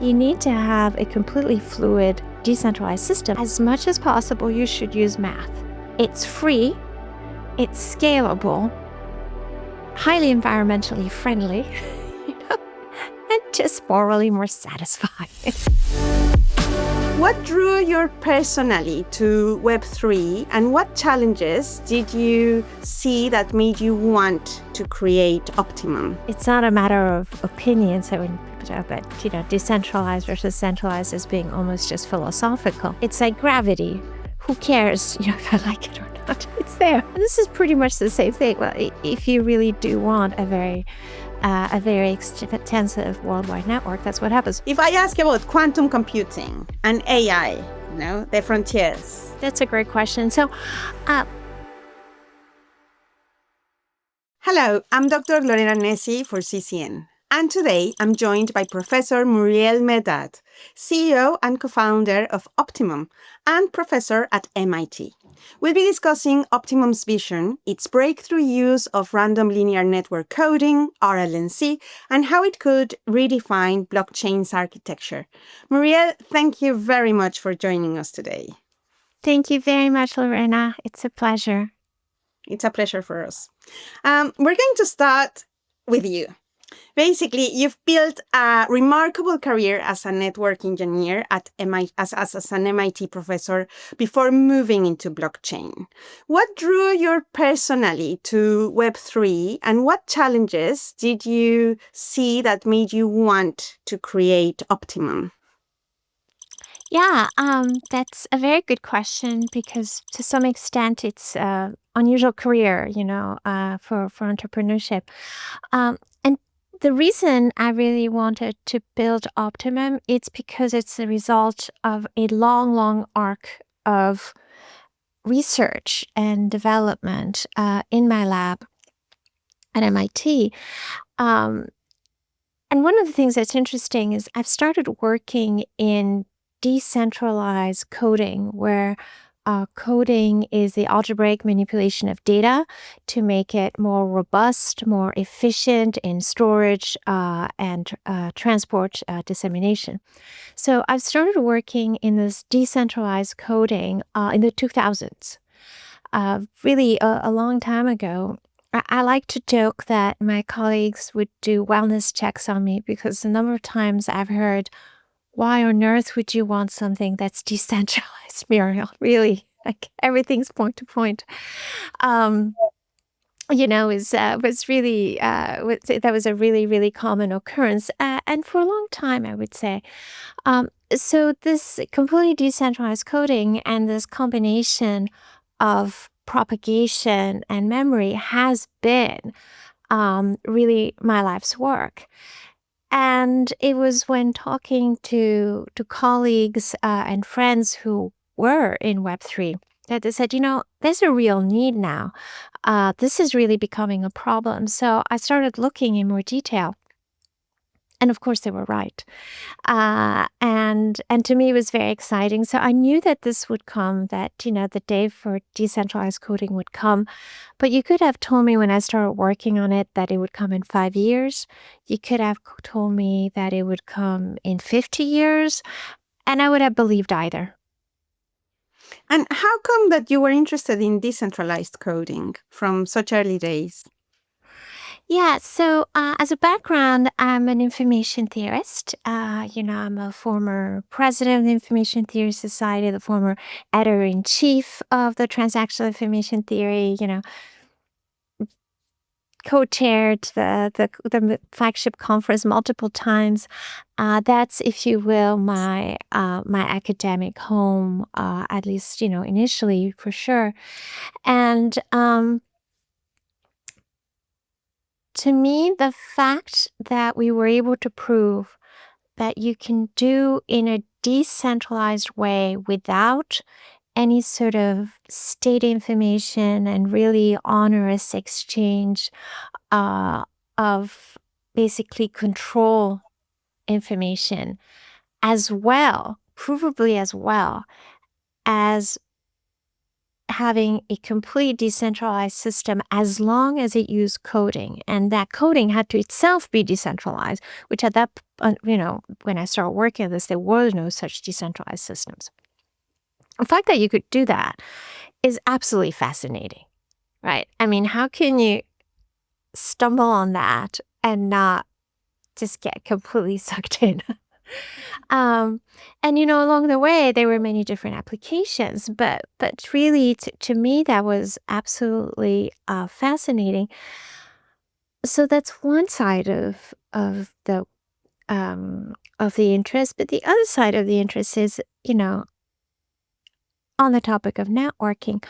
You need to have a completely fluid, decentralized system. As much as possible, you should use math. It's free, it's scalable, highly environmentally friendly, and just morally more satisfying. What drew you personally to Web3, and what challenges did you see that made you want to create Optimum? It's not a matter of opinion. So when people talk about, decentralized versus centralized as being almost just philosophical, it's like gravity. Who cares, if I like it or not? It's there. And this is pretty much the same thing. Well, if you really do want a very extensive worldwide network, that's what happens. If I ask about quantum computing and AI, the frontiers. That's a great question. So, hello, I'm Dr. Lorena Nessi for CCN. And today I'm joined by Professor Muriel Médard, CEO and co-founder of Optimum and professor at MIT. We'll be discussing Optimum's vision, its breakthrough use of random linear network coding, RLNC, and how it could redefine blockchain's architecture. Muriel, thank you very much for joining us today. Thank you very much, Lorena. It's a pleasure. It's a pleasure for us. We're going to start with you. Basically, you've built a remarkable career as a network engineer at MIT, as an MIT professor before moving into blockchain. What drew you personally to Web3, and what challenges did you see that made you want to create Optimum? Yeah, that's a very good question because to some extent it's an unusual career, for entrepreneurship. And the reason I really wanted to build Optimum, it's because it's the result of a long arc of research and development in my lab at MIT. And one of the things that's interesting is I've started working in decentralized coding, where coding is the algebraic manipulation of data to make it more robust, more efficient in storage and transport dissemination. So I've started working in this decentralized coding in the 2000s, really a long time ago. I like to joke that my colleagues would do wellness checks on me because the number of times I've heard, why on earth would you want something that's decentralized, Muriel? Really, like everything's point to point. Was really that was a really common occurrence, and for a long time, I would say. So this completely decentralized coding and this combination of propagation and memory has been really my life's work. And it was when talking to colleagues and friends who were in Web3 that they said, there's a real need now. This is really becoming a problem. So I started looking in more detail. And of course, they were right. And to me, it was very exciting. So I knew that this would come, that, the day for decentralized coding would come. But you could have told me when I started working on it that it would come in 5 years. You could have told me that it would come in 50 years. And I would have believed either. And how come that you were interested in decentralized coding from such early days? Yeah, so as a background, I'm an information theorist. I'm a former president of the Information Theory Society, the former editor-in-chief of the Transactional Information Theory, co-chaired the flagship conference multiple times. That's, if you will, my academic home, at least, initially, for sure. And to me, the fact that we were able to prove that you can do in a decentralized way without any sort of state information and really onerous exchange of basically control information, as well, provably as well as having a complete decentralized system as long as it used coding, and that coding had to itself be decentralized, which at that, when I started working on this, there were no such decentralized systems. The fact that you could do that is absolutely fascinating, right? I mean, how can you stumble on that and not just get completely sucked in? And along the way, there were many different applications, but really, to me, that was absolutely fascinating. So that's one side of the interest, but the other side of the interest is, on the topic of networking,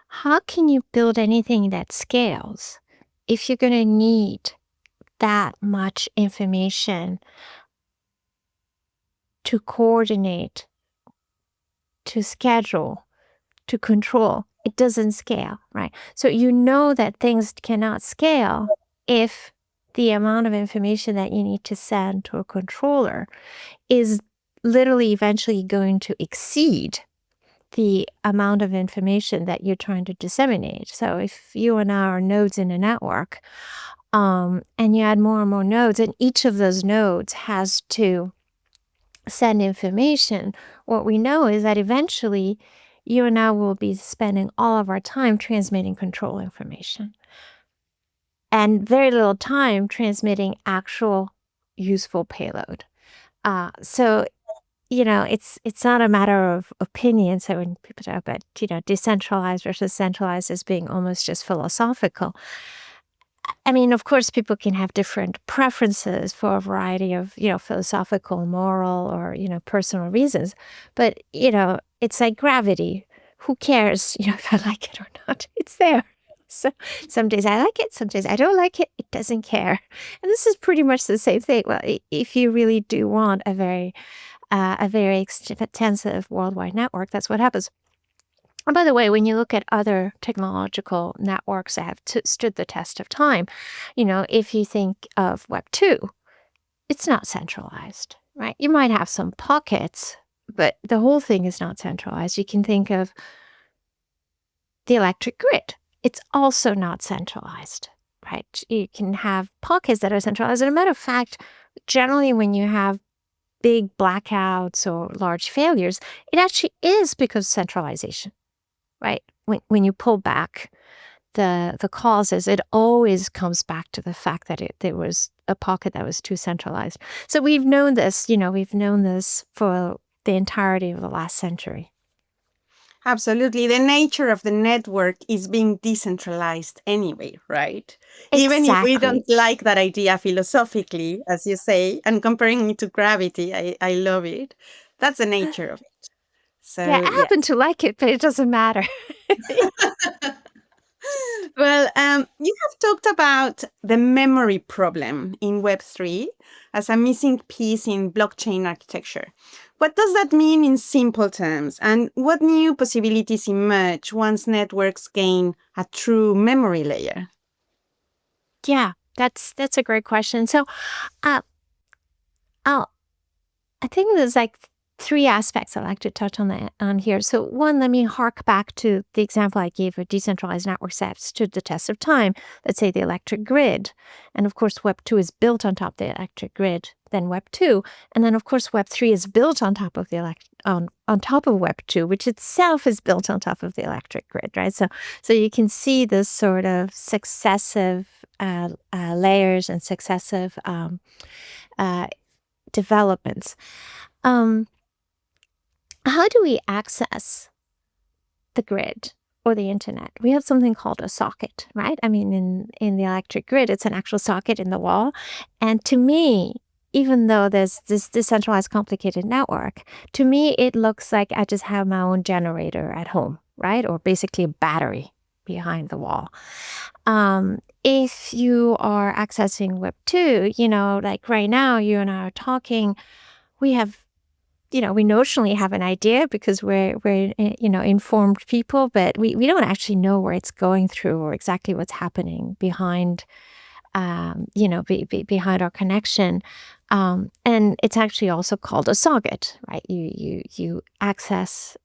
how can you build anything that scales if you're going to need that much information to coordinate, to schedule, to control? It doesn't scale, right? So that things cannot scale if the amount of information that you need to send to a controller is literally eventually going to exceed the amount of information that you're trying to disseminate. So if you and I are nodes in a network, and you add more and more nodes, and each of those nodes has to send information, what we know is that eventually you and I will be spending all of our time transmitting control information and very little time transmitting actual useful payload. So it's not a matter of opinion. So when people talk about, decentralized versus centralized as being almost just philosophical, I mean, of course, people can have different preferences for a variety of, philosophical, moral, or, personal reasons. But, it's like gravity. Who cares, if I like it or not? It's there. So some days I like it, some days I don't like it. It doesn't care. And this is pretty much the same thing. Well, if you really do want a very extensive worldwide network, that's what happens. And by the way, when you look at other technological networks that have stood the test of time, if you think of Web 2, it's not centralized, right? You might have some pockets, but the whole thing is not centralized. You can think of the electric grid. It's also not centralized, right? You can have pockets that are centralized. As a matter of fact, generally when you have big blackouts or large failures, it actually is because of centralization. Right? When you pull back the causes, it always comes back to the fact that there was a pocket that was too centralized. So we've known this, for the entirety of the last century. Absolutely. The nature of the network is being decentralized anyway, right? Even if we don't Exactly. like that idea philosophically, as you say, and comparing it to gravity, I love it. That's the nature of it. Yeah, So, I yeah. happen to like it, but it doesn't matter. Well, you have talked about the memory problem in Web3 as a missing piece in blockchain architecture. What does that mean in simple terms? And what new possibilities emerge once networks gain a true memory layer? Yeah, that's a great question. So, uh, I'll I think there's like three aspects I'd like to touch on here. So one, let me hark back to the example I gave of decentralized networks that stood the test of time. Let's say the electric grid. And of course, Web 2 is built on top of the electric grid, then Web 2. And then of course, Web 3 is built on top of on top of Web 2, which itself is built on top of the electric grid, right? So you can see this sort of successive layers and successive developments. Um, how do we access the grid or the internet? We have something called a socket, right? I mean, in the electric grid, it's an actual socket in the wall. And to me, even though there's this decentralized, complicated network, to me, it looks like I just have my own generator at home, right? Or basically a battery behind the wall. If you are accessing Web 2, like right now, you and I are talking, we have we notionally have an idea because we're informed people, but we don't actually know where it's going through or exactly what's happening behind, behind our connection. And it's actually also called a socket, right? You access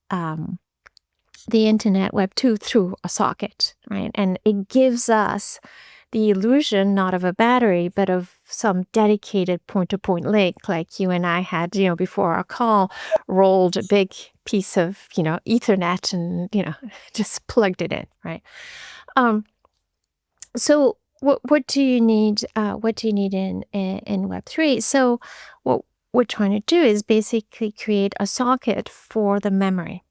the internet Web 2 through a socket, right? And it gives us the illusion not of a battery, but of some dedicated point-to-point link, like you and I had, before our call, rolled a big piece of, Ethernet and, just plugged it in, right? So what do you need? What do you need in Web3? So what we're trying to do is basically create a socket for the memory.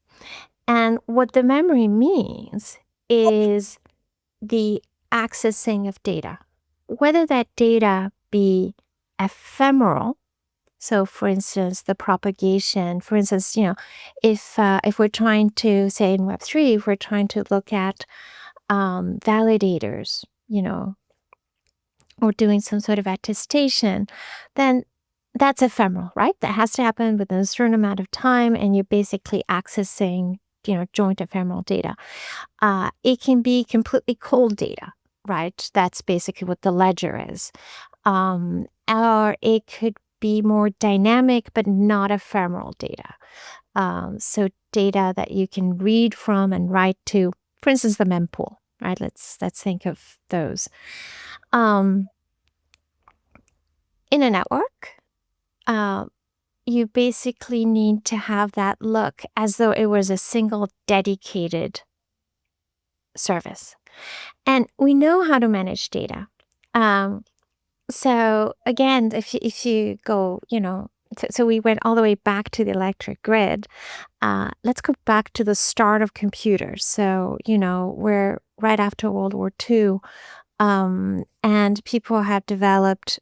And what the memory means is the accessing of data, whether that data be ephemeral. So, for instance, the propagation. For instance, if we're trying to say in Web3, if we're trying to look at validators, or doing some sort of attestation, then that's ephemeral, right? That has to happen within a certain amount of time, and you're basically accessing, joint ephemeral data. It can be completely cold data, right? That's basically what the ledger is. Or it could be more dynamic, but not ephemeral data. So data that you can read from and write to, for instance, the mempool, right? Let's think of those. In a network, you basically need to have that look as though it was a single dedicated service. And we know how to manage data. So again, if you go, so we went all the way back to the electric grid. Let's go back to the start of computers. So, we're right after World War II, and people have developed,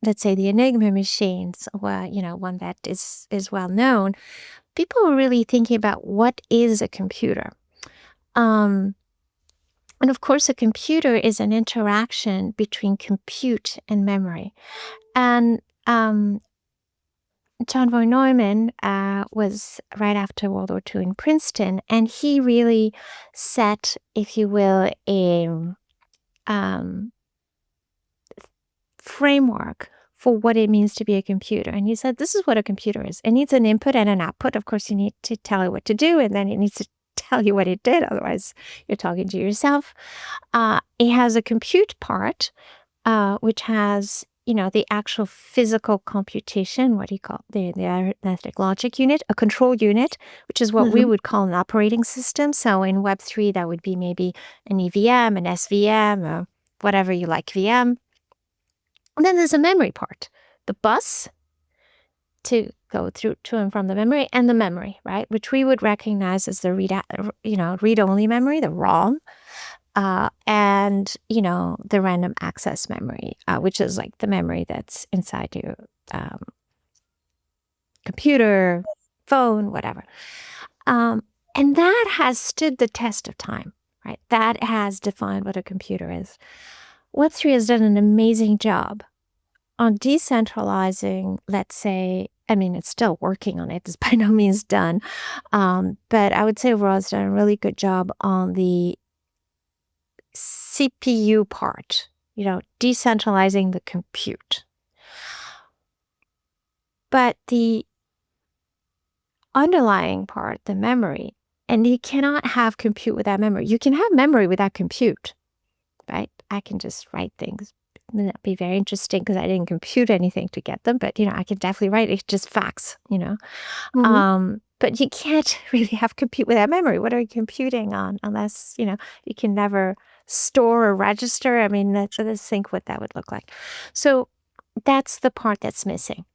let's say, the Enigma machines, one that is well known. People are really thinking about what is a computer. And of course, a computer is an interaction between compute and memory. And John von Neumann was right after World War II in Princeton, and he really set, if you will, a framework for what it means to be a computer. And he said, this is what a computer is. It needs an input and an output. Of course, you need to tell it what to do, and then it needs to tell you what it did. Otherwise, you're talking to yourself. It has a compute part, which has, the actual physical computation, what do you call the arithmetic logic unit, a control unit, which is what we would call an operating system. So in Web3, that would be maybe an EVM, an SVM, or whatever you like, VM. And then there's a memory part, the bus to go through to and from the memory, and the memory, right, which we would recognize as the read-only memory, the ROM, and the random access memory, which is like the memory that's inside your computer, phone, whatever. And that has stood the test of time, right? That has defined what a computer is. Web3 has done an amazing job on decentralizing, let's say. I mean, it's still working on it. It's by no means done. But I would say overall it's done a really good job on the CPU part, decentralizing the compute. But the underlying part, the memory, and you cannot have compute without memory. You can have memory without compute, right? I can just write things. That'd be very interesting because I didn't compute anything to get them, but I can definitely write it, just facts, but you can't really have compute without memory. What are you computing on unless you can never store or register? I mean, let's think what that would look like. So that's the part that's missing.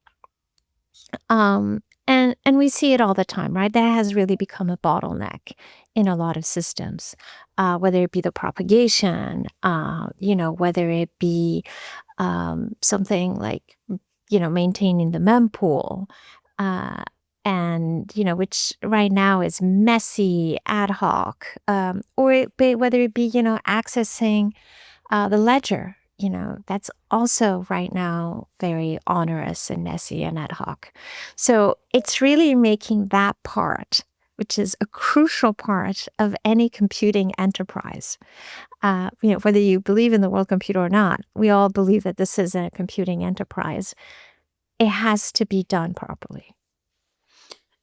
And we see it all the time, right? That has really become a bottleneck in a lot of systems, whether it be the propagation, whether it be something like, maintaining the mempool, and, which right now is messy, ad hoc, or whether it be, accessing the ledger. That's also right now very onerous and messy and ad hoc. So it's really making that part, which is a crucial part of any computing enterprise. Whether you believe in the world computer or not, we all believe that this is a computing enterprise. It has to be done properly.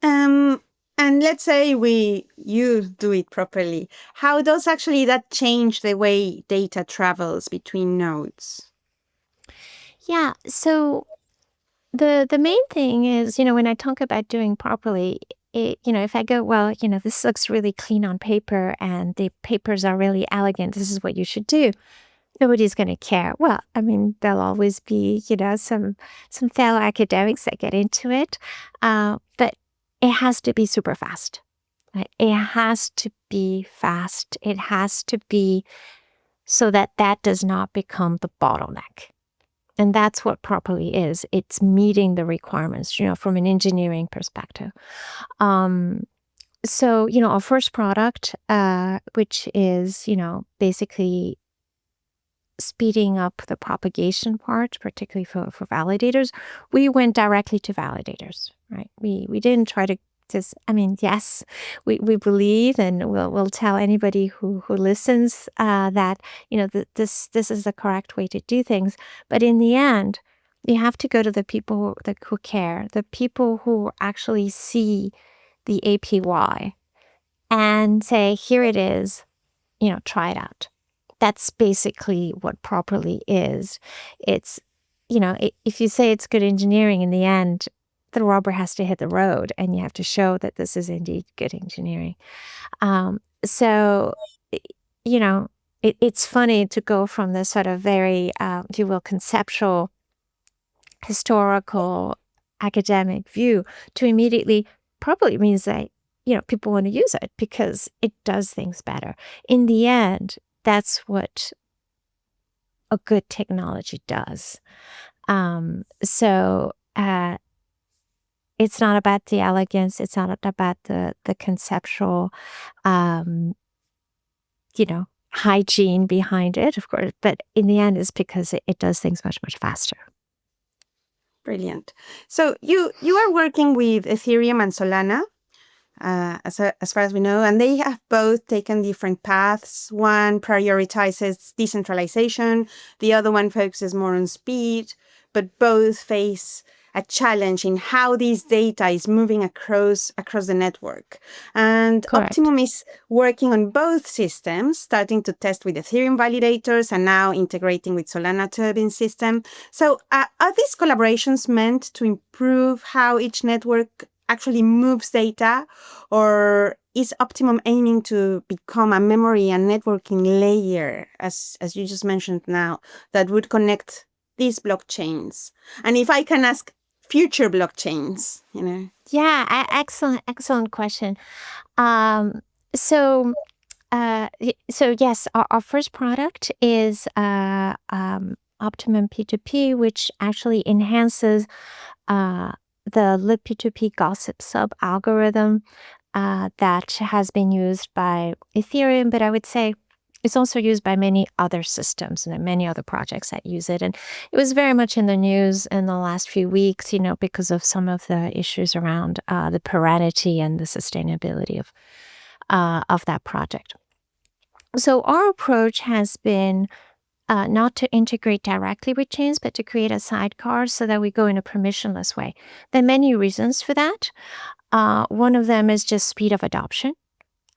And And let's say you do it properly. How does actually that change the way data travels between nodes? Yeah. So the main thing is, when I talk about doing properly, if I go, well, this looks really clean on paper and the papers are really elegant, this is what you should do. Nobody's going to care. Well, I mean, there'll always be, some fellow academics that get into it, but it has to be super fast. Right? It has to be fast. It has to be so that that does not become the bottleneck. And that's what properly is. It's meeting the requirements, from an engineering perspective. So, our first product, which is, basically speeding up the propagation part, particularly for validators, we went directly to validators, right? We didn't try to just, yes, we believe, and we'll tell anybody who listens that, this is the correct way to do things. But in the end, you have to go to the people who care, the people who actually see the APY and say, here it is, try it out. That's basically what properly is. It's, if you say it's good engineering, in the end, the rubber has to hit the road and you have to show that this is indeed good engineering. So, it's funny to go from this sort of very, if you will, conceptual, historical, academic view to immediately probably means that, people want to use it because it does things better. In the end, that's what a good technology does. So it's not about the elegance. It's not about the conceptual, hygiene behind it, of course. But in the end, it's because it does things much, much faster. Brilliant. So you are working with Ethereum and Solana, as far as we know, and they have both taken different paths. One prioritizes decentralization, the other one focuses more on speed, but both face a challenge in how this data is moving across the network. And Correct. Optimum is working on both systems, starting to test with Ethereum validators and now integrating with Solana Turbine system. So are these collaborations meant to improve how each network actually moves data, or is Optimum aiming to become a memory and networking layer, as you just mentioned now, that would connect these blockchains? And if I can ask, future blockchains, Yeah, excellent question. So yes, our first product is Optimum P2P, which actually enhances the lib-P2P gossip sub algorithm that has been used by Ethereum, but I would say it's also used by many other systems and many other projects that use it. And it was very much in the news in the last few weeks, because of some of the issues around the perennity and the sustainability of that project. So our approach has been not to integrate directly with chains, but to create a sidecar so that we go in a permissionless way. There are many reasons for that. One of them is just speed of adoption.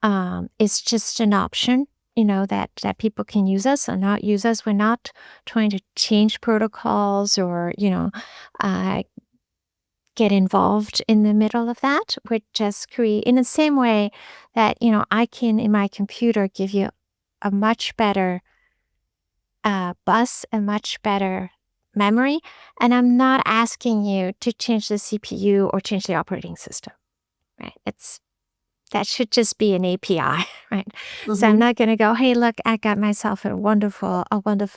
It's just an option, that people can use us or not use us. We're not trying to change protocols or, get involved in the middle of that. We're just create in the same way that, I can in my computer give you a much better bus, a much better memory, and I'm not asking you to change the CPU or change the operating system, right? That should just be an API, right? Mm-hmm. So I'm not going to go, hey, look, I got myself a wonderful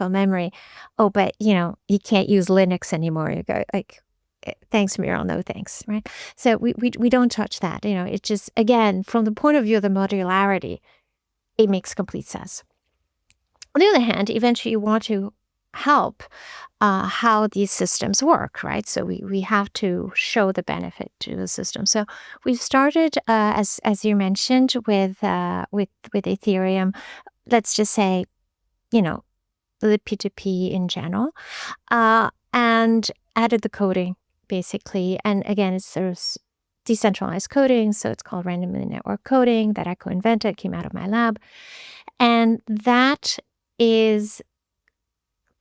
memory. Oh, but you can't use Linux anymore. You go like, thanks, Muriel, no thanks, right? So we don't touch that. It just, again, from the point of view of the modularity, it makes complete sense. On the other hand, eventually you want to help how these systems work, right? So we have to show the benefit to the system. So we've started, as you mentioned, with Ethereum. Let's just say, the P2P in general, and added the coding basically. And again, it's sort of decentralized coding, so it's called randomly network coding, that I co-invented, came out of my lab. And that is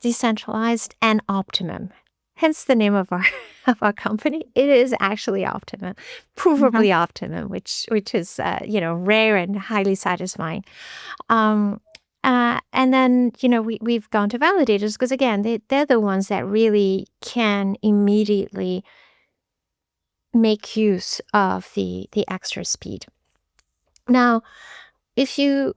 decentralized and Optimum. Hence the name of our of our company. It is actually Optimum, provably Optimum, which is rare and highly satisfying. And then we've gone to validators because again they're the ones that really can immediately make use of the extra speed. Now, if you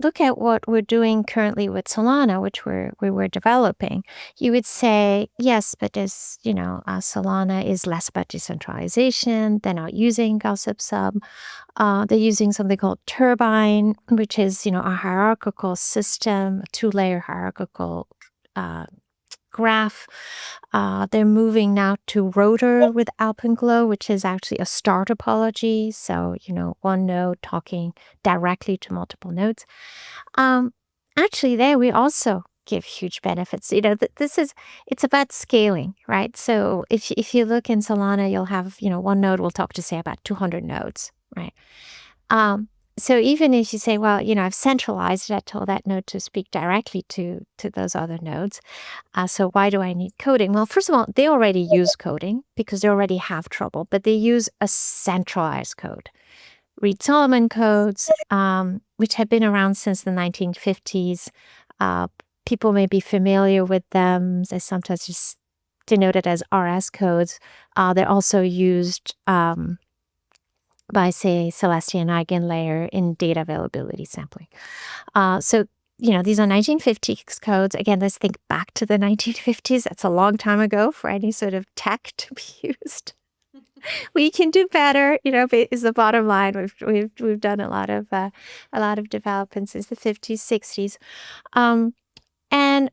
look at what we're doing currently with Solana, which we were developing, you would say, yes, but as Solana is less about decentralization. They're not using gossip sub. They're using something called Turbine, which is, a hierarchical system, a two-layer hierarchical graph. They're moving now to Rotor with Alpenglow, which is actually a star topology. So, one node talking directly to multiple nodes. Actually, there we also give huge benefits. It's about scaling, right? So if you look in Solana, you'll have, one node will talk to, say, about 200 nodes, right? So even if you say, well, I've centralized it, I told that node to speak directly to those other nodes. So why do I need coding? Well, first of all, they already use coding because they already have trouble, but they use a centralized code. Reed-Solomon codes, which have been around since the 1950s. People may be familiar with them. They're sometimes just denoted as RS codes. They're also used by, say, Celestia and Eigenlayer in data availability sampling. So, these are 1950s codes. Again, let's think back to the 1950s. That's a long time ago for any sort of tech to be used. We can do better, is the bottom line. We've done a lot of development since the 50s, 60s. And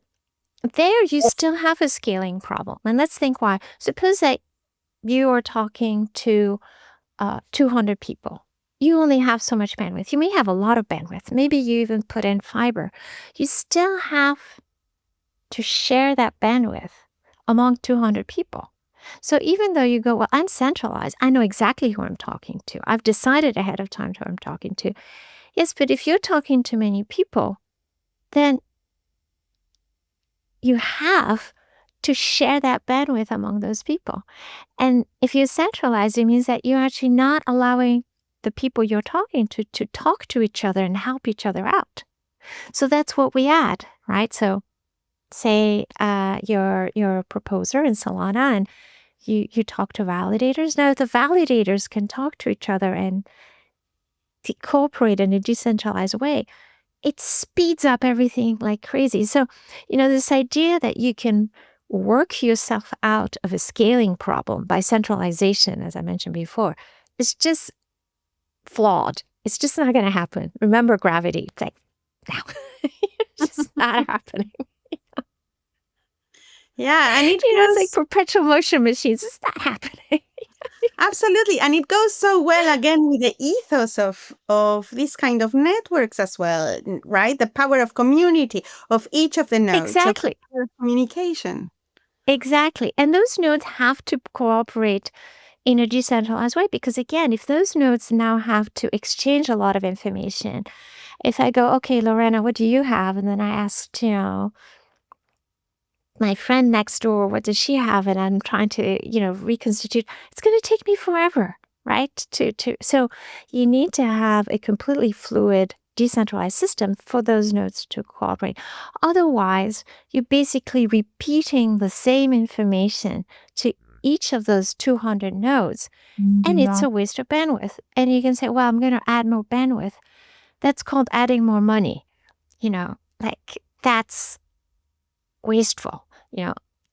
there you still have a scaling problem. And let's think why. Suppose that you are talking to 200 people. You only have so much bandwidth. You may have a lot of bandwidth. Maybe you even put in fiber. You still have to share that bandwidth among 200 people. So even though you go, well, I'm centralized, I know exactly who I'm talking to. I've decided ahead of time who I'm talking to. Yes, but if you're talking to many people, then you have to share that bandwidth among those people. And if you're centralized, it means that you're actually not allowing the people you're talking to talk to each other and help each other out. So that's what we add, right? So say you're a proposer in Solana and you talk to validators. Now, the validators can talk to each other and cooperate in a decentralized way. It speeds up everything like crazy. So, this idea that you can work yourself out of a scaling problem by centralization, as I mentioned before, is just flawed. It's just not going to happen. Remember gravity. It's like, no, it's just not happening. Yeah, and it's like perpetual motion machines. It's not happening. Absolutely. And it goes so well again with the ethos of these kind of networks as well, right? The power of community of each of the nodes. Exactly. Of communication. Exactly. And those nodes have to cooperate in a decentralized way because, again, if those nodes now have to exchange a lot of information, if I go, okay, Lorena, what do you have? And then I asked, my friend next door, what does she have? And I'm trying to, reconstitute. It's going to take me forever, right? So you need to have a completely fluid, decentralized system for those nodes to cooperate. Otherwise, you're basically repeating the same information to each of those 200 nodes, and it's a waste of bandwidth. And you can say, well, I'm going to add more bandwidth. That's called adding more money. That's wasteful.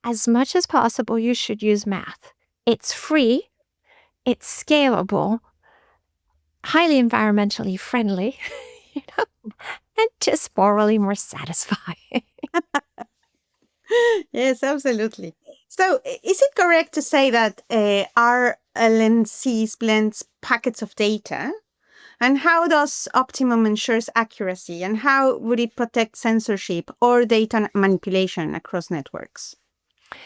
As much as possible, you should use math. It's free, it's scalable, highly environmentally friendly, and just morally more satisfying. Yes, absolutely. So is it correct to say that RLNC blends packets of data? And how does Optimum ensures accuracy? And how would it protect censorship or data manipulation across networks?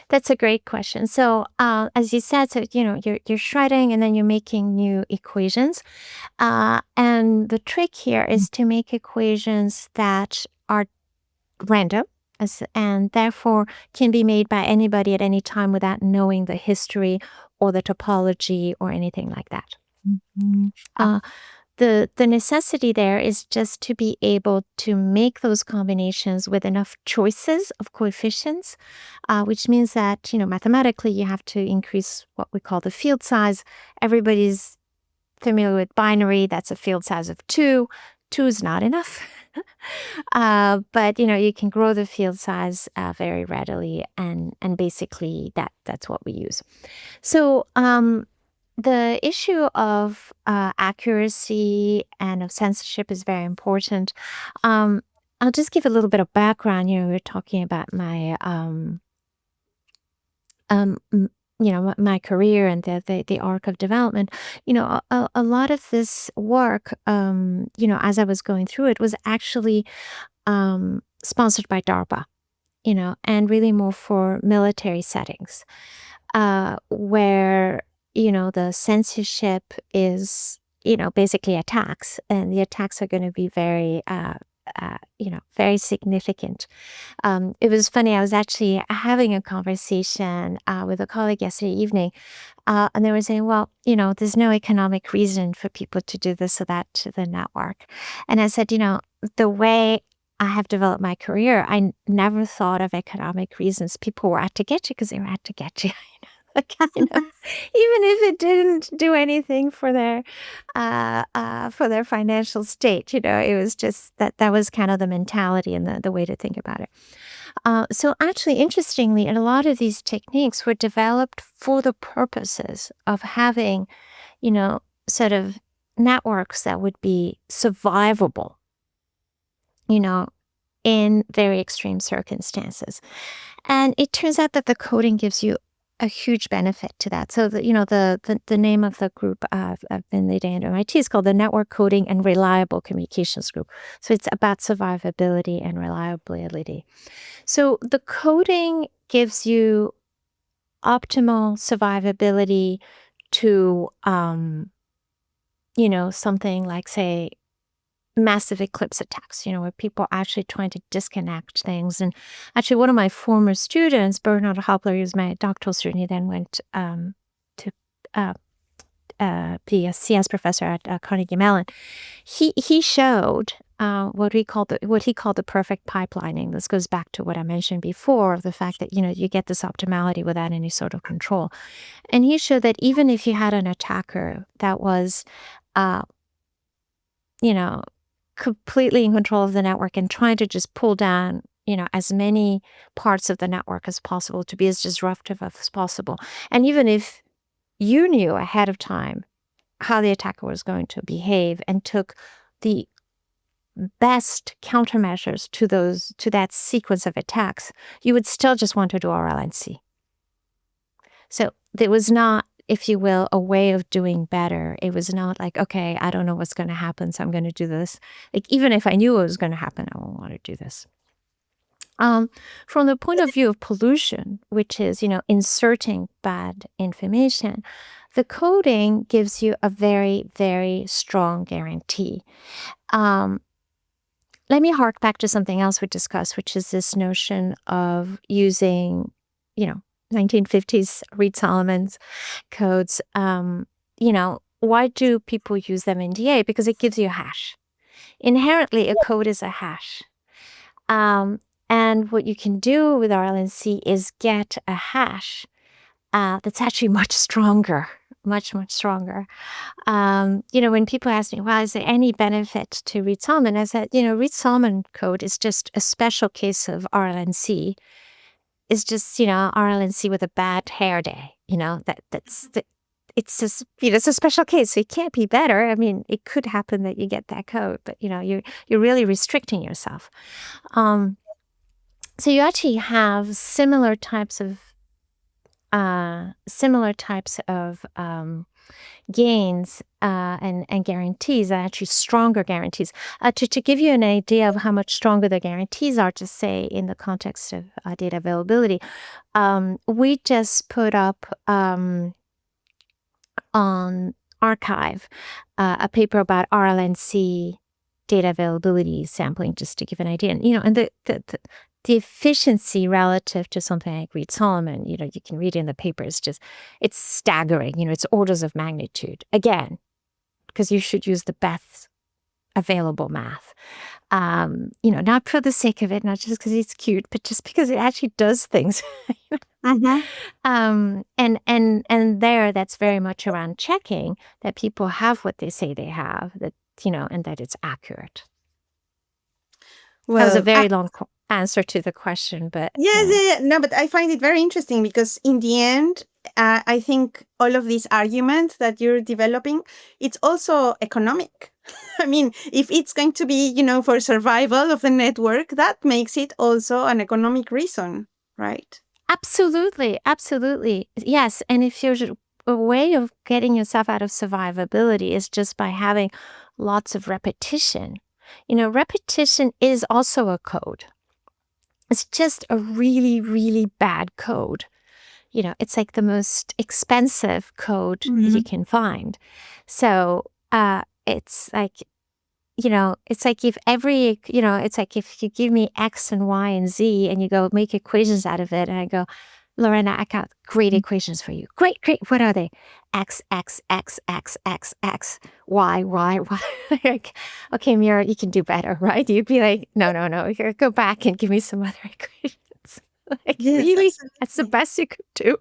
That's a great question. So, as you said, so you're shredding and then you're making new equations. And the trick here is to make equations that are random and therefore can be made by anybody at any time without knowing the history or the topology or anything like that. Uh, the necessity there is just to be able to make those combinations with enough choices of coefficients, which means that, mathematically you have to increase what we call the field size. Everybody's familiar with binary. That's a field size of 2. 2 is not enough. But, you can grow the field size very readily. And basically that's what we use. So, the issue of accuracy and of censorship is very important. I'll just give a little bit of background. We were talking about my my career and the arc of development. A lot of this work, as I was going through it, was actually sponsored by DARPA. And really more for military settings, where the censorship is, basically attacks, and the attacks are going to be very, very significant. It was funny. I was actually having a conversation with a colleague yesterday evening, and they were saying, well, there's no economic reason for people to do this or that to the network. And I said, the way I have developed my career, I never thought of economic reasons. People were out to get you because they were out to get you. Even if it didn't do anything for their financial state, it was just that was kind of the mentality and the way to think about it. So actually, interestingly, a lot of these techniques were developed for the purposes of having, sort of networks that would be survivable, in very extreme circumstances. And it turns out that the coding gives you a huge benefit to that. So the name of the group I've been leading at MIT is called the Network Coding and Reliable Communications Group. So it's about survivability and reliability. So the coding gives you optimal survivability to something like, say, massive eclipse attacks, where people are actually trying to disconnect things. And actually, one of my former students, Bernard Hopler, who's my doctoral student, he then went to be a CS professor at Carnegie Mellon. He showed what he called the perfect pipelining. This goes back to what I mentioned before, of the fact that you get this optimality without any sort of control. And he showed that even if you had an attacker that was completely in control of the network and trying to just pull down, as many parts of the network as possible to be as disruptive as possible. And even if you knew ahead of time how the attacker was going to behave and took the best countermeasures to that sequence of attacks, you would still just want to do RLNC. So there was not, if you will, a way of doing better. It was not like, okay, I don't know what's going to happen, so I'm going to do this. Like, even if I knew what was going to happen, I won't want to do this. From the point of view of pollution, which is, inserting bad information, the coding gives you a very, very strong guarantee. Let me hark back to something else we discussed, which is this notion of using, 1950s Reed-Solomon's codes. Why do people use them in DA? Because it gives you a hash. Inherently, a code is a hash. And what you can do with RLNC is get a hash that's actually much stronger, much, much stronger. When people ask me, well, is there any benefit to Reed-Solomon? I said, Reed-Solomon code is just a special case of RLNC. It's just, RLNC with a bad hair day, it's just, it's a special case. So it can't be better. I mean, it could happen that you get that code, but, you're really restricting yourself. So you actually have similar types of similar types of gains and guarantees, are actually stronger guarantees. To give you an idea of how much stronger the guarantees are, to say in the context of data availability, we just put up on Archive a paper about RLNC data availability sampling, just to give an idea. And the efficiency relative to something like Reed Solomon, you can read in the paper, it's staggering. It's orders of magnitude. Again, because you should use the best available math. Not for the sake of it, not just because it's cute, but just because it actually does things. Mm-hmm. And there, that's very much around checking that people have what they say they have, and that it's accurate. That was a Well, very long answer to the question, but yes, no, but I find it very interesting because in the end, I think all of these arguments that you're developing, it's also economic. I mean, if it's going to be, for survival of the network, that makes it also an economic reason, right? Absolutely, absolutely. Yes, and if there's a way of getting yourself out of survivability is just by having lots of repetition. Repetition is also a code. It's just a really, really bad code. It's like the most expensive code you can find. So it's like, it's like if you give me X and Y and Z and you go make equations out of it, and I go, Lorena, I got great equations for you. Great, great. What are they? X, X, X, X, X, X, Y, Y, Y. Like, okay, Mira, you can do better, right? You'd be like, no. Here, go back and give me some other equations. Like, Yes, really? absolutely. That's the best you could do?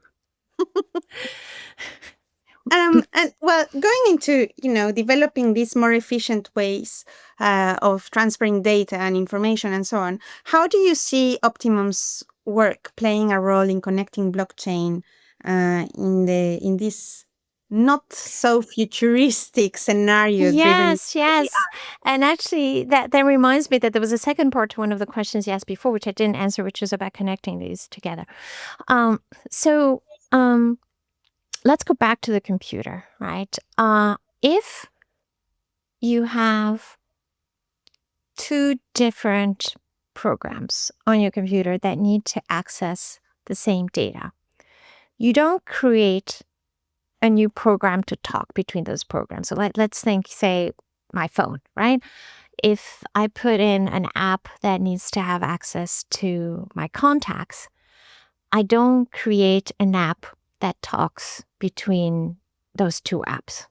And well, going into, developing these more efficient ways of transferring data and information and so on, how do you see Optimum's work playing a role in connecting blockchain in this not so futuristic scenario driven? Yes. And actually, that reminds me that there was a second part to one of the questions you asked before, which I didn't answer, which is about connecting these together. So let's go back to the computer, right? If you have two different programs on your computer that need to access the same data, you don't create a new program to talk between those programs. So let's think, say, my phone, right? If I put in an app that needs to have access to my contacts, I don't create an app that talks between those two apps,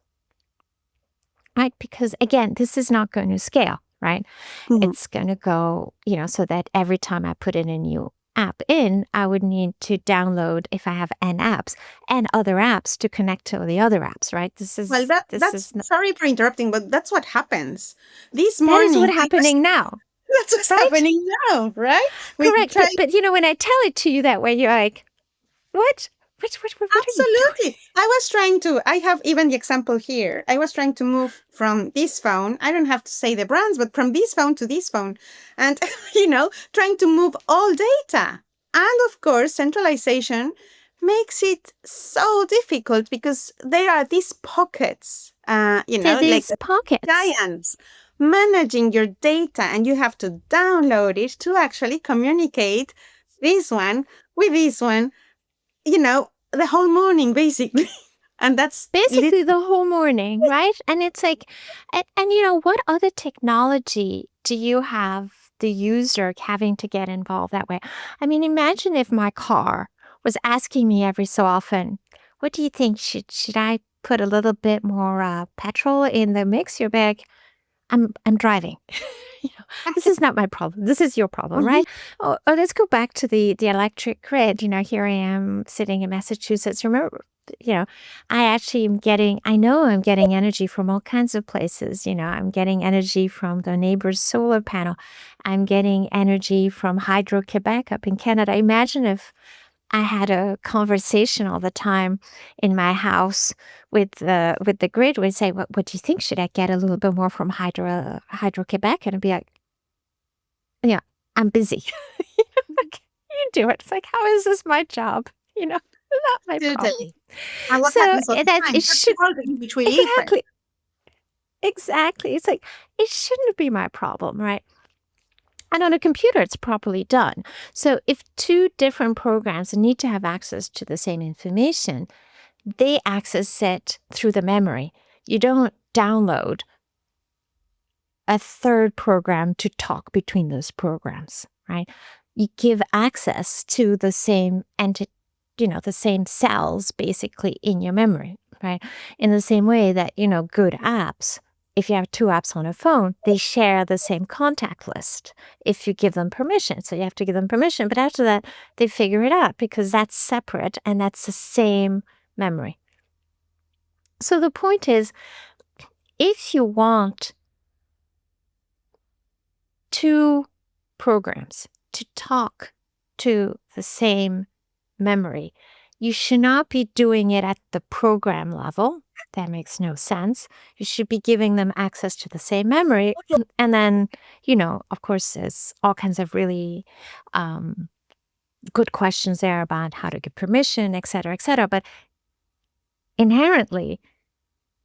right? Because again, this is not going to scale, right? Mhm. It's going to go, so that every time I put in a new app in, I would need to download, if I have N apps, and other apps to connect to the other apps, right? Well, that's sorry for interrupting, but that's what happens. This That is morning, what's happening now, that's what's right? happening now, right? We Correct. try. But when I tell it to you that way, you're like, what? What are you doing? Absolutely. I have even the example here. I was trying to move from this phone. I don't have to say the brands, but from this phone to this phone. And, trying to move all data. And of course, centralization makes it so difficult because there are these pockets, They're like these pockets. giants managing your data, and you have to download it to actually communicate this one with this one, the whole morning, basically. And that's Basically the whole morning, right? And it's like, and what other technology do you have the user having to get involved that way? I mean, imagine if my car was asking me every so often, what do you think? Should I put a little bit more petrol in the mix? You're like, I'm driving. This is not my problem. This is your problem, Mhm. right? Or let's go back to the electric grid. Here I am sitting in Massachusetts. Remember, I know I'm getting energy from all kinds of places. I'm getting energy from the neighbor's solar panel. I'm getting energy from Hydro-Quebec up in Canada. Imagine if I had a conversation all the time in my house with the grid. We'd say, what do you think? Should I get a little bit more from Hydro-Quebec? And I'd be like, yeah, I'm busy. Like, you do it. It's like, how is this my job? Not my problem. Totally. And what So happens all the that's time? it That's the should world in which we live, right? exactly. Exactly. It's like it shouldn't be my problem, right? And on a computer, it's properly done. So if two different programs need to have access to the same information, they access it through the memory. You don't download a third program to talk between those programs, right? You give access to the same entity, the same cells basically in your memory, right? In the same way that, good apps, if you have two apps on a phone, they share the same contact list if you give them permission. So you have to give them permission. But after that, they figure it out because that's separate and that's the same memory. So the point is, if you want two programs to talk to the same memory, you should not be doing it at the program level. That makes no sense. You should be giving them access to the same memory. And then, of course, there's all kinds of really good questions there about how to give permission, et cetera, et cetera. But inherently,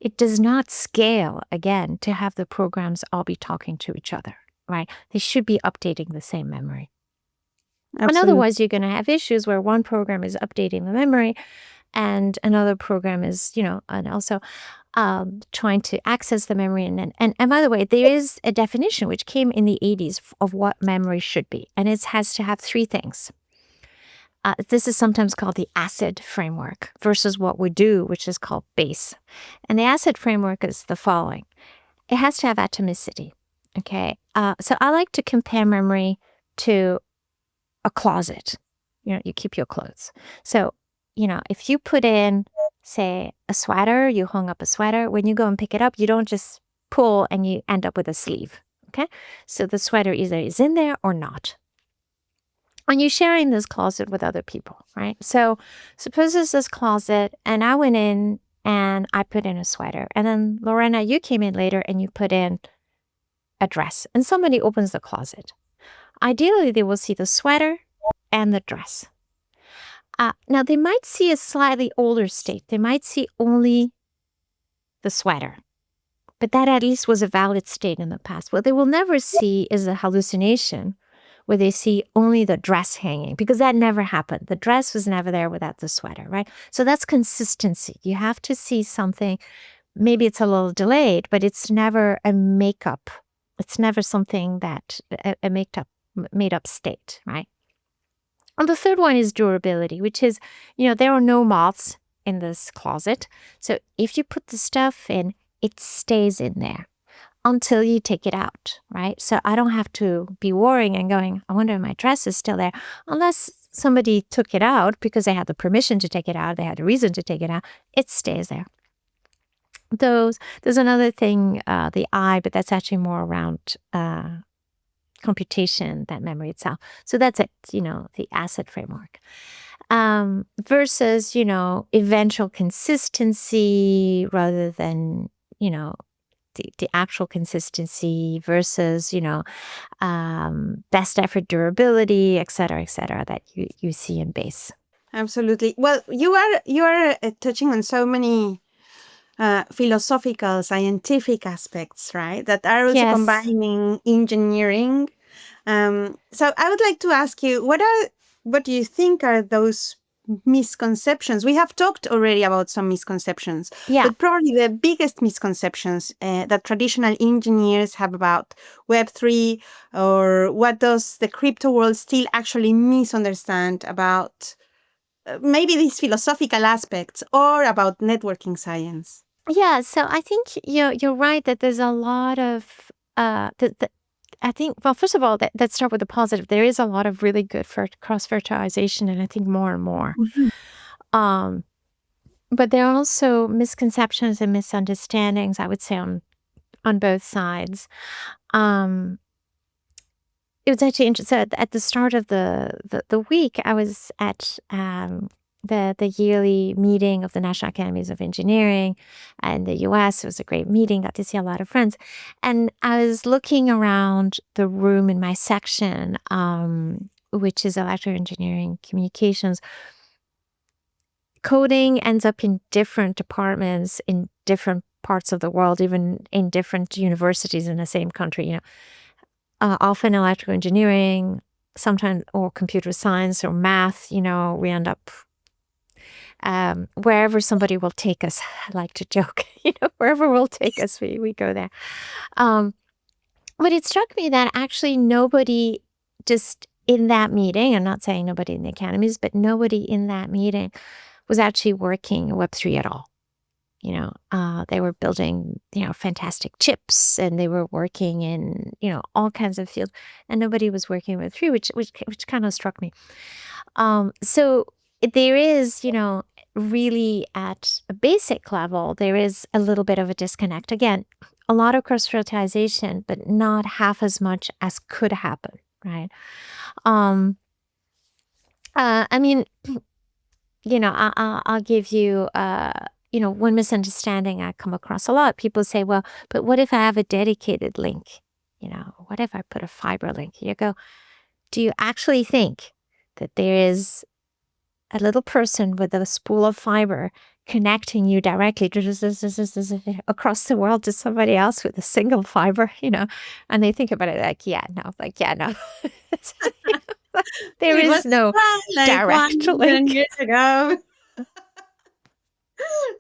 it does not scale, again, to have the programs all be talking to each other, right? They should be updating the same memory. And Absolutely. otherwise, you're going to have issues where one program is updating the memory and another program is, and also trying to access the memory. And by the way, there is a definition which came in the 80s of what memory should be. And it has to have three things. This is sometimes called the ACID framework versus what we do, which is called BASE. And the ACID framework is the following. It has to have atomicity, okay? So I like to compare memory to a closet. You keep your clothes. So, if you put in, say, a sweater, you hung up a sweater, when you go and pick it up, you don't just pull and you end up with a sleeve, okay? So the sweater either is in there or not. And you're sharing this closet with other people, right? So suppose there's this closet and I went in and I put in a sweater. And then, Lorena, you came in later and you put in a dress. And somebody opens the closet. Ideally, they will see the sweater and the dress. Now, they might see a slightly older state. They might see only the sweater. But that at least was a valid state in the past. What they will never see is a hallucination where they see only the dress hanging, because that never happened. The dress was never there without the sweater, right? So that's consistency. You have to see something. Maybe it's a little delayed, but it's never a makeup. It's never something that a made up state, right? And the third one is durability, which is, there are no moths in this closet. So if you put the stuff in, it stays in there until you take it out, right? So I don't have to be worrying and going, I wonder if my dress is still there, unless somebody took it out because they had the permission to take it out, they had a reason to take it out, it stays there. There's another thing, the I, but that's actually more around computation than memory itself. So that's it, the ACID framework. Versus, eventual consistency rather than, the actual consistency versus, best effort durability, et cetera, that you see in BASE. Absolutely. Well, you are touching on so many philosophical, scientific aspects, right? That are also Yes. combining engineering. So I would like to ask you, what do you think are those misconceptions? We have talked already about some misconceptions, Yeah. but probably the biggest misconceptions that traditional engineers have about Web3, or what does the crypto world still actually misunderstand about maybe these philosophical aspects or about networking science? Yeah. So I think you're right that there's a lot of I think, well, first of all, let's start with the positive. There is a lot of really good cross-fertilization, and I think more and more. But there are also misconceptions and misunderstandings, I would say, on both sides. It was actually interesting. So at the start of the week, I was at the yearly meeting of the National Academies of Engineering in the US. It was a great meeting, got to see a lot of friends. And I was looking around the room in my section, which is electrical engineering communications. coding ends up in different departments in different parts of the world, even in different universities in the same country. Often electrical engineering, sometimes or computer science or math. We end up wherever somebody will take us. I like to joke, wherever will take us, we go there. But it struck me that actually nobody just in that meeting, I'm not saying nobody in the academies, but nobody in that meeting was actually working Web3 at all. They were building, fantastic chips, and they were working in, all kinds of fields, and nobody was working Web3, which kind of struck me. So there is, really at a basic level, there is a little bit of a disconnect. Again, a lot of cross-fertilization, but not half as much as could happen, right? I mean, I'll give you, one misunderstanding I come across a lot. People say, well, but what if I have a dedicated link? What if I put a fiber link? You go, do you actually think that there is a little person with a spool of fiber connecting you directly across the world to somebody else with a single fiber, and they think about it like, yeah, no. There It is was no like direct 1 million link. years ago.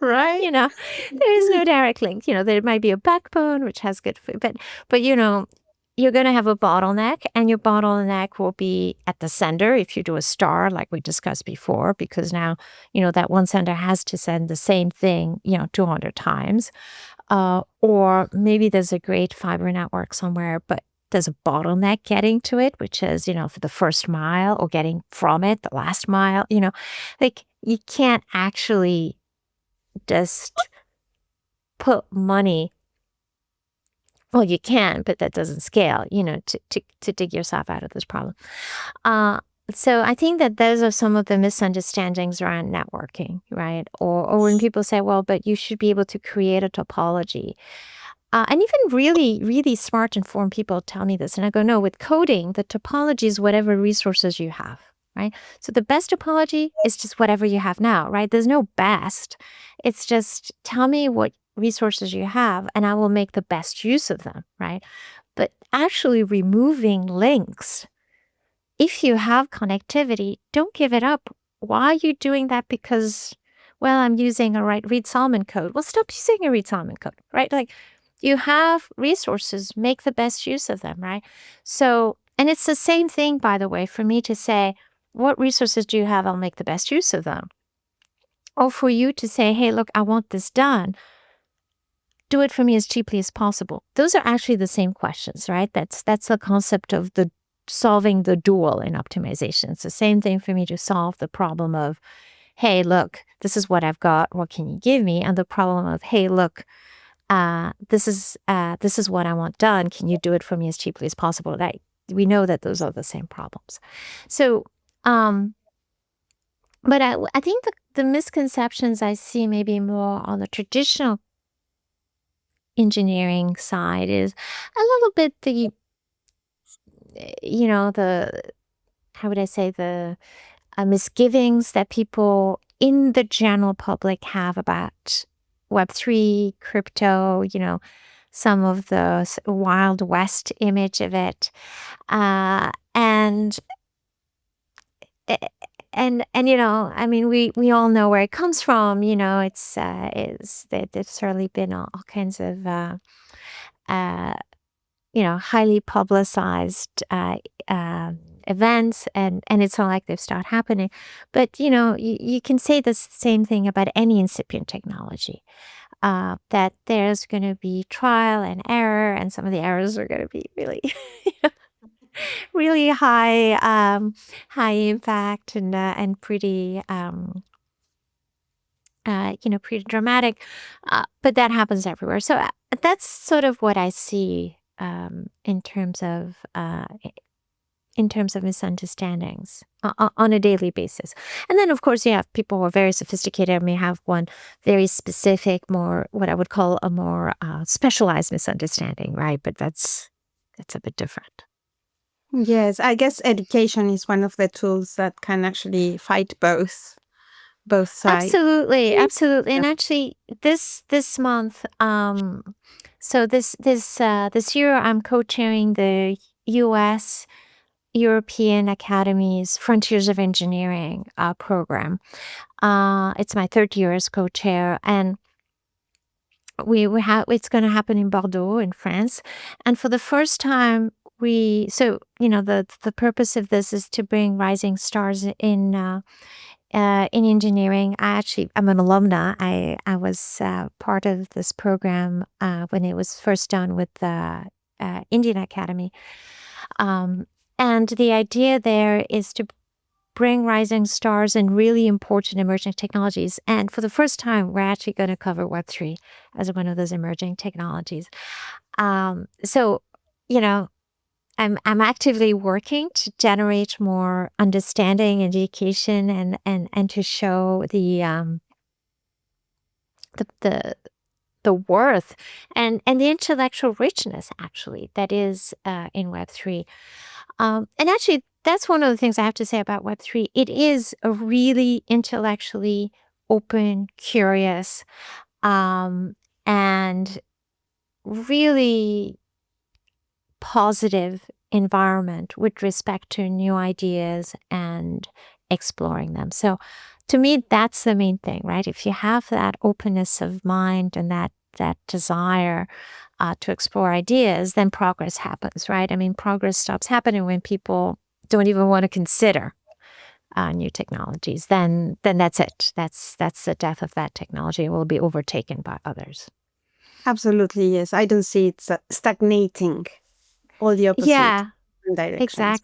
Right? There is no direct link. There might be a backbone, which has good food, but you're going to have a bottleneck, and your bottleneck will be at the sender if you do a star, like we discussed before, because now, that one sender has to send the same thing, 200 times. Or maybe there's a great fiber network somewhere, but there's a bottleneck getting to it, which is, for the first mile, or getting from it the last mile, like you can't actually just put money. Well, you can, but that doesn't scale, to dig yourself out of this problem. So I think that those are some of the misunderstandings around networking, right? Or when people say, well, but you should be able to create a topology. And even really, really smart, informed people tell me this. And I go, no, with coding, the topology is whatever resources you have, right? So the best topology is just whatever you have now, right? There's no best. It's just tell me what resources you have, and I will make the best use of them, right? But actually removing links, if you have connectivity, don't give it up. Why are you doing that? Because, well, I'm using a Reed-Solomon code. Well, stop using a Reed-Solomon code, right? Like, you have resources, make the best use of them, right? So, and it's the same thing, by the way, for me to say, what resources do you have? I'll make the best use of them. Or for you to say, hey, look, I want this done. Do it for me as cheaply as possible. Those are actually the same questions, right? That's the concept of the solving the dual in optimization. It's the same thing for me to solve the problem of, hey, look, this is what I've got. What can you give me? And the problem of, hey, look, this is what I want done. Can you do it for me as cheaply as possible? We know that those are the same problems. So, but I think the misconceptions I see maybe more on the traditional engineering side is a little bit the how would I say, the misgivings that people in the general public have about Web3, crypto, some of the Wild West image of it. And I mean, we all know where it comes from. There's certainly been all kinds of highly publicized events, and it's not like they've started happening. But you can say the same thing about any incipient technology. That there's going to be trial and error, and some of the errors are going to be really really high impact and pretty pretty dramatic, but that happens everywhere. So that's sort of what I see in terms of misunderstandings on a daily basis. And then, of course, you have people who are very sophisticated, may have one very specific, more what I would call a more specialized misunderstanding, right? But that's a bit different. Yes, I guess education is one of the tools that can actually fight both both sides. Absolutely, absolutely. Yeah. And actually, this month, so this year, I'm co-chairing the U.S. European Academy's Frontiers of Engineering program. It's my third year as co-chair, and we have it's going to happen in Bordeaux, in France. And for the first time, the purpose of this is to bring rising stars in engineering. I'm an alumna. I was part of this program when it was first done with the Indian Academy. And the idea there is to bring rising stars and really important emerging technologies. And for the first time, we're actually going to cover Web3 as one of those emerging technologies. So, you know, I'm actively working to generate more understanding and education and to show the worth and the intellectual richness actually that is in Web3. And actually, that's one of the things I have to say about Web3. It is a really intellectually open, curious, and really positive environment with respect to new ideas and exploring them. So to me, that's the main thing, right? If you have that openness of mind and that desire to explore ideas, then progress happens, right? I mean, progress stops happening when people don't even want to consider new technologies. Then that's it. That's the death of that technology. It will be overtaken by others. Absolutely, yes. I don't see it stagnating, all the opposite Yeah, directions.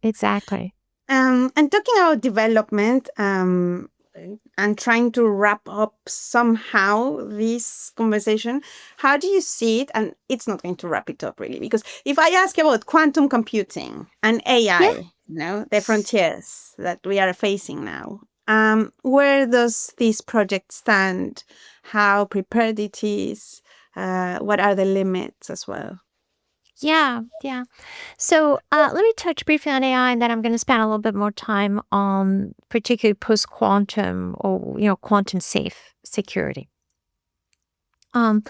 exactly. And talking about development, and trying to wrap up somehow this conversation, how do you see it? And it's not going to wrap it up really, because if I ask about quantum computing and Yeah. AI, the frontiers that we are facing now, where does this project stand? How prepared it is? What are the limits as well? Yeah. So let me touch briefly on AI, and then I'm going to spend a little bit more time on particularly post-quantum or quantum safe security. Um,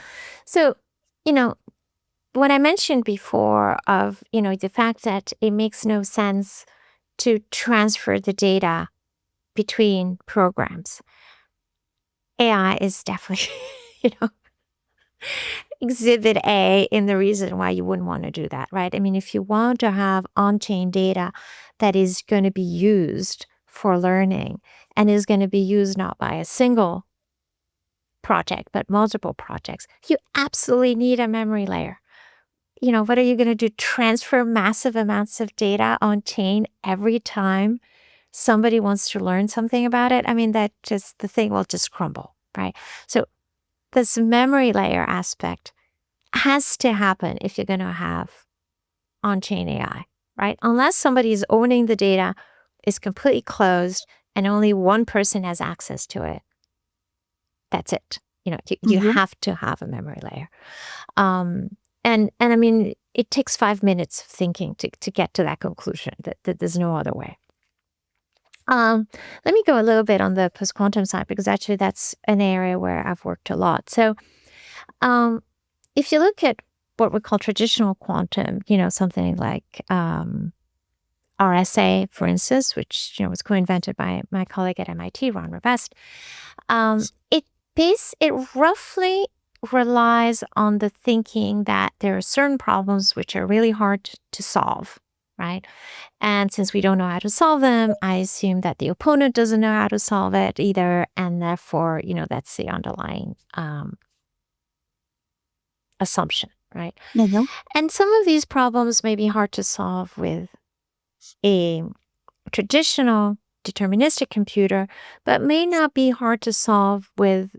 so you know what I mentioned before of the fact that it makes no sense to transfer the data between programs. AI is definitely exhibit A in the reason why you wouldn't want to do that, right? I mean, if you want to have on-chain data that is going to be used for learning and is going to be used not by a single project, but multiple projects, you absolutely need a memory layer. What are you going to do? Transfer massive amounts of data on chain every time somebody wants to learn something about it? I mean, the thing will just crumble, right? So this memory layer aspect has to happen if you're going to have on-chain AI, right? Unless somebody is owning the data, is completely closed, and only one person has access to it. That's it. You Mm-hmm. have to have a memory layer. And I mean, it takes 5 minutes of thinking to get to that conclusion that there's no other way. Let me go a little bit on the post-quantum side, because actually that's an area where I've worked a lot. So if you look at what we call traditional quantum, something like RSA, for instance, which was co-invented by my colleague at MIT, Ron Rivest, it roughly relies on the thinking that there are certain problems which are really hard to solve, right? And since we don't know how to solve them, I assume that the opponent doesn't know how to solve it either, and therefore, that's the underlying assumption, right? Mm-hmm. And some of these problems may be hard to solve with a traditional deterministic computer, but may not be hard to solve with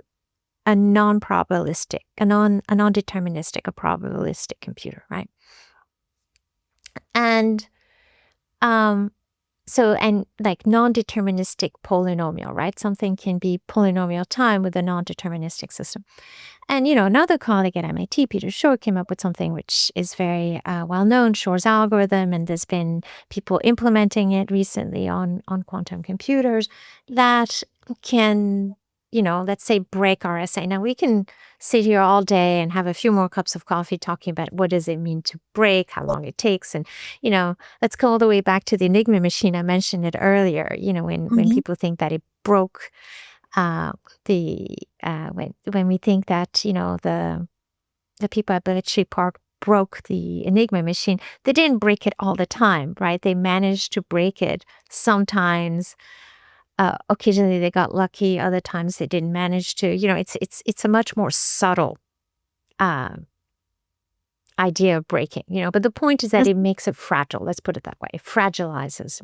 a non-probabilistic, a non-deterministic, a probabilistic computer, right? And like non-deterministic polynomial, right? Something can be polynomial time with a non-deterministic system. And, another colleague at MIT, Peter Shor, came up with something which is very well known, Shor's algorithm, and there's been people implementing it recently on quantum computers that can, let's say break RSA. Now we can sit here all day and have a few more cups of coffee talking about what does it mean to break, how long it takes. And, let's go all the way back to the Enigma machine. I mentioned it earlier, when people think that it broke when we think that, the people at Bletchley Park broke the Enigma machine, they didn't break it all the time, right? They managed to break it sometimes. Occasionally they got lucky. Other times they didn't manage to. It's a much more subtle idea of breaking. But the point is that it makes it fragile. Let's put it that way. It fragilizes.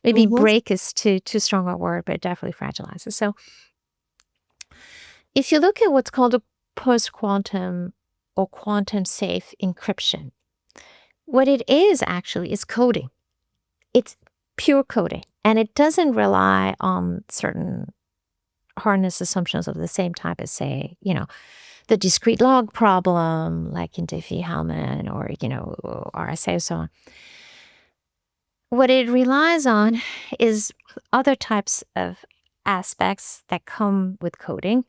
Maybe break is too strong a word, but it definitely fragilizes. So if you look at what's called a post-quantum or quantum-safe encryption, what it is actually is coding. It's pure coding, and it doesn't rely on certain hardness assumptions of the same type as, say, the discrete log problem, like in Diffie-Hellman or, RSA or so on. What it relies on is other types of aspects that come with coding.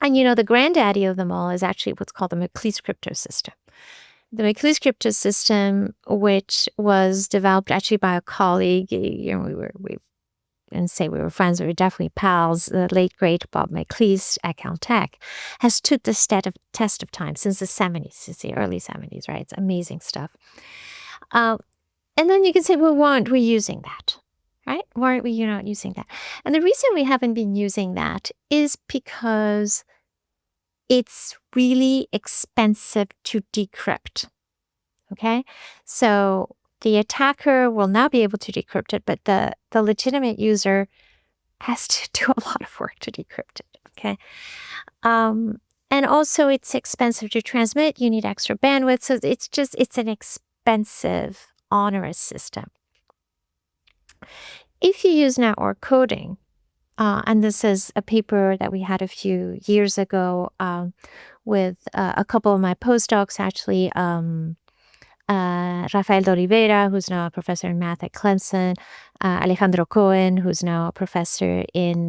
And, the granddaddy of them all is actually what's called the McLeese crypto system. The McLeese crypto system, which was developed actually by a colleague, we were friends, we were definitely pals, the late great Bob McLeese at Caltech, has stood the test of time since the 70s, since the early 70s, right? It's amazing stuff. And then you can say, well, why aren't we using that? Right? Why aren't we not using that? And the reason we haven't been using that is because it's really expensive to decrypt. Okay? So the attacker will not be able to decrypt it, but the legitimate user has to do a lot of work to decrypt it. Okay? And also it's expensive to transmit. You need extra bandwidth. So it's an expensive, onerous system. If you use network coding, and this is a paper that we had a few years ago with a couple of my postdocs, actually, Rafael de Oliveira, who's now a professor in math at Clemson, Alejandro Cohen, who's now a professor in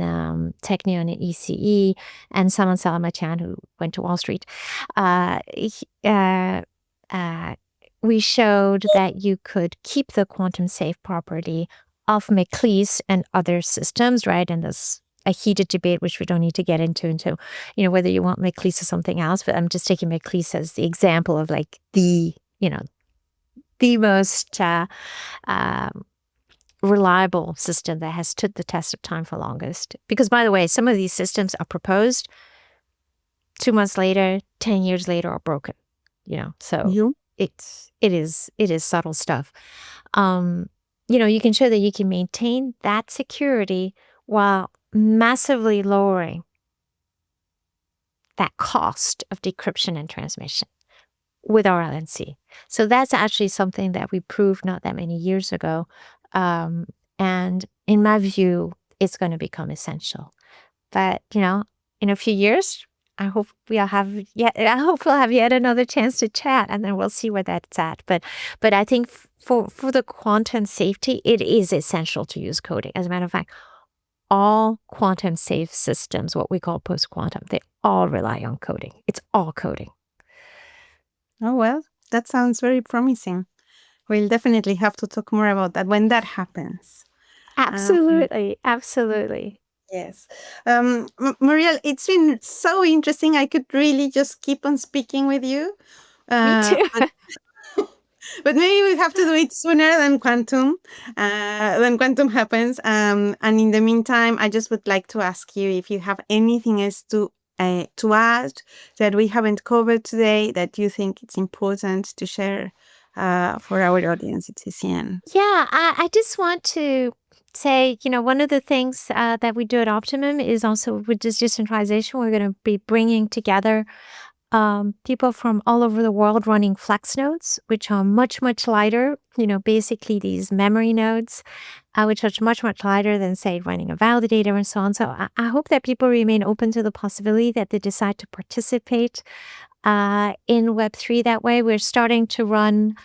Technion at ECE, and Saman Salamatian, who went to Wall Street. We showed that you could keep the quantum safe property of McLeese and other systems, right? And there's a heated debate, which we don't need to get into, whether you want McLeese or something else. But I'm just taking McLeese as the example of like the most reliable system that has stood the test of time for longest. Because, by the way, some of these systems are proposed 2 months later, 10 years later, are broken. So it is subtle stuff. You can show that you can maintain that security while massively lowering that cost of decryption and transmission with RLNC. So that's actually something that we proved not that many years ago. And in my view, it's going to become essential. But, in a few years, I hope we'll have yet another chance to chat, and then we'll see where that's at. But I think for the quantum safety, it is essential to use coding. As a matter of fact, all quantum safe systems, what we call post-quantum, they all rely on coding. It's all coding. Oh, well, that sounds very promising. We'll definitely have to talk more about that when that happens. Absolutely. Absolutely. Yes. Muriel, it's been so interesting. I could really just keep on speaking with you. Me too. But maybe we have to do it sooner than quantum happens. And in the meantime, I just would like to ask you if you have anything else to add that we haven't covered today that you think it's important to share for our audience at CCN. Yeah, I just want to say, one of the things that we do at Optimum is also with this decentralization, we're going to be bringing together people from all over the world running flex nodes, which are much, much lighter, basically these memory nodes, which are much, much lighter than, say, running a validator and so on. So I hope that people remain open to the possibility that they decide to participate in Web3 that way. We're starting to run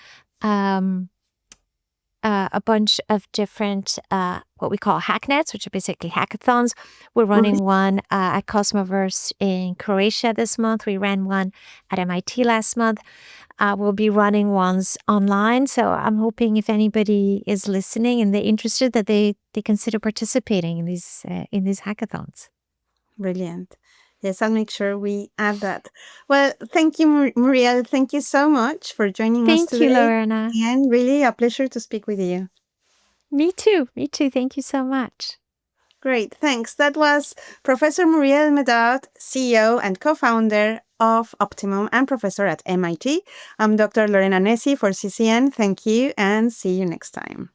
a bunch of different what we call hacknets, which are basically hackathons. We're Mhm. running one at Cosmoverse in Croatia this month. We ran one at MIT last month. We'll be running ones online. So I'm hoping if anybody is listening and they're interested, that they consider participating in these hackathons. Brilliant. Yes, I'll make sure we add that. Well, thank you, Muriel. Thank you so much for joining us Thank you, today. Lorena. And really a pleasure to speak with you. Me too. Me too. Thank you so much. Great, thanks. That was Professor Muriel Médard, CEO and co-founder of Optimum and professor at MIT. I'm Dr. Lorena Nessi for CCN. Thank you and see you next time.